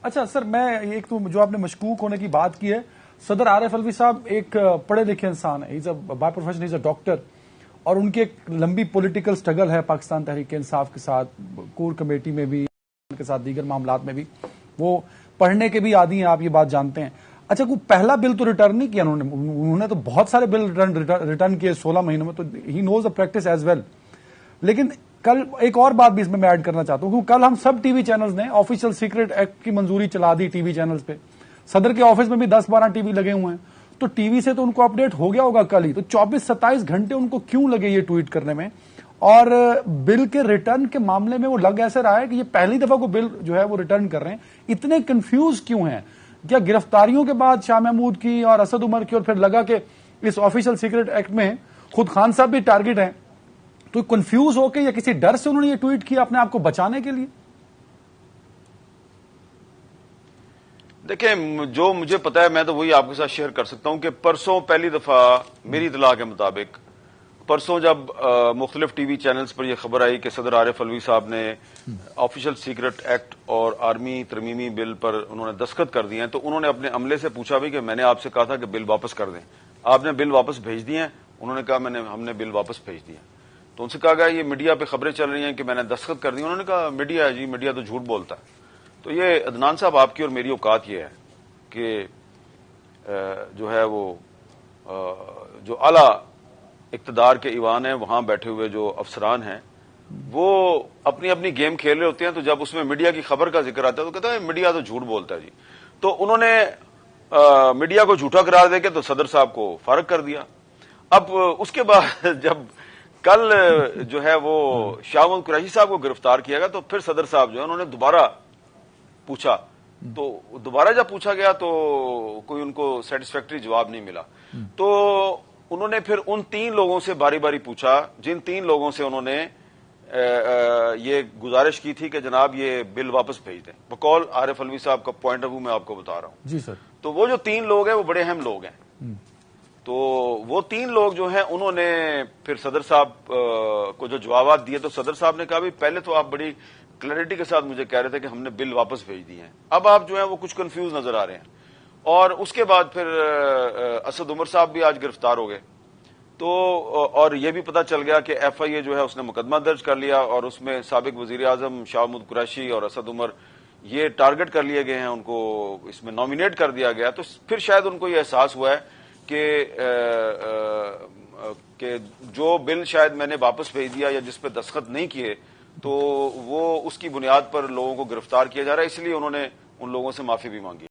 اچھا سر، میں ایک تو جو آپ نے مشکوک ہونے کی بات کی ہے، صدر عارف الوی صاحب ایک پڑھے لکھے انسان ہے، by profession is a doctor, اور ان کی ایک لمبی پولیٹیکل سٹرگل ہے پاکستان تحریک انصاف کے ساتھ، کور کمیٹی میں بھی کے ساتھ، دیگر معاملات میں بھی وہ پڑھنے کے بھی عادی ہیں، آپ یہ بات جانتے ہیں۔ اچھا، کوئی پہلا بل تو ریٹرن نہیں کیا انہوں نے تو بہت سارے بل ریٹرن کیے 16 مہینوں میں، تو ہی نوز دا پریکٹس ایز ویل۔ لیکن کل ایک اور بات بھی اس میں ایڈ کرنا چاہتا ہوں، کیونکہ کل ہم سب ٹی وی چینلز نے آفیشیل سیکرٹ ایکٹ کی منظوری چلا دی ٹی وی چینلز پہ، صدر کے آفس میں بھی 10-12 ٹی وی لگے ہوئے ہیں، تو ٹی وی سے تو ان کو اپڈیٹ ہو گیا ہوگا کل ہی، تو 24-27 گھنٹے ان کو کیوں لگے یہ ٹویٹ کرنے میں؟ اور بل کے ریٹرن کے معاملے میں وہ لگ ایسے رہا ہے کہ یہ پہلی دفعہ کو بل جو ہے وہ ریٹرن کر رہے ہیں، اتنے کنفیوز کیوں ہیں؟ کیا گرفتاریوں کے بعد شاہ محمود کی اور اسد عمر کی، اور پھر لگا کہ اس آفیشیل سیکرٹ ایکٹ میں خود خان صاحب بھی ٹارگٹ ہیں، تو کنفیوز ہو کے یا کسی ڈر سے انہوں نے یہ ٹویٹ کیا اپنے آپ کو بچانے کے لیے؟ دیکھیں، جو مجھے پتا ہے میں تو وہی آپ کے ساتھ شیئر کر سکتا ہوں کہ پرسوں پہلی دفعہ میری اطلاع کے مطابق پرسوں جب مختلف ٹی وی چینلز پر یہ خبر آئی کہ صدر عارف الوی صاحب نے آفیشیل سیکرٹ ایکٹ اور آرمی ترمیمی بل پر انہوں نے دستخط کر دیے ہیں، تو انہوں نے اپنے عملے سے پوچھا بھی کہ میں نے آپ سے کہا تھا کہ بل واپس کر دیں، آپ نے بل واپس بھیج دیے ہیں؟ انہوں نے کہا ہم نے بل واپس بھیج دیے۔ تو ان سے کہا گیا یہ میڈیا پہ خبریں چل رہی ہیں کہ میں نے دستخط کر دی، انہوں نے کہا میڈیا ہے جی، میڈیا تو جھوٹ بولتا ہے۔ تو یہ عدنان صاحب، آپ کی اور میری اوقات یہ ہے کہ جو ہے وہ جو اعلی اقتدار کے ایوان ہیں، وہاں بیٹھے ہوئے جو افسران ہیں، وہ اپنی اپنی گیم کھیل رہے ہوتے ہیں، تو جب اس میں میڈیا کی خبر کا ذکر آتا ہے تو کہتا ہے میڈیا تو جھوٹ بولتا ہے جی۔ تو انہوں نے میڈیا کو جھوٹا قرار دے کے تو صدر صاحب کو فارغ کر دیا۔ اب اس کے بعد جب کل جو ہے وہ شاہ محمود قریشی صاحب کو گرفتار کیا گیا، تو پھر صدر صاحب جو ہے انہوں نے دوبارہ پوچھا، تو دوبارہ جب پوچھا گیا تو کوئی ان کو سیٹسفیکٹری جواب نہیں ملا، تو انہوں نے پھر ان 3 لوگوں سے باری باری پوچھا جن 3 لوگوں سے انہوں نے یہ گزارش کی تھی کہ جناب یہ بل واپس بھیج دیں، بقول عارف الوی صاحب کا پوائنٹ آف ویو میں آپ کو بتا رہا ہوں جی سر۔ تو وہ جو 3 لوگ ہیں وہ بڑے اہم لوگ ہیں، تو وہ 3 لوگ جو ہیں انہوں نے پھر صدر صاحب کو جو جوابات دیے، تو صدر صاحب نے کہا بھی پہلے تو آپ بڑی کلیئرٹی کے ساتھ مجھے کہہ رہے تھے کہ ہم نے بل واپس بھیج دیے ہیں، اب آپ جو ہیں وہ کچھ کنفیوز نظر آ رہے ہیں۔ اور اس کے بعد پھر اسد عمر صاحب بھی آج گرفتار ہو گئے، تو اور یہ بھی پتا چل گیا کہ ایف آئی اے جو ہے اس نے مقدمہ درج کر لیا، اور اس میں سابق وزیر اعظم شاہ محمود قریشی اور اسد عمر یہ ٹارگٹ کر لیے گئے ہیں، ان کو اس میں نامینیٹ کر دیا گیا۔ تو پھر شاید ان کو یہ احساس ہوا ہے کہ جو بل شاید میں نے واپس بھیج دیا یا جس پہ دستخط نہیں کیے، تو وہ اس کی بنیاد پر لوگوں کو گرفتار کیا جا رہا ہے، اس لیے انہوں نے ان لوگوں سے معافی بھی مانگی۔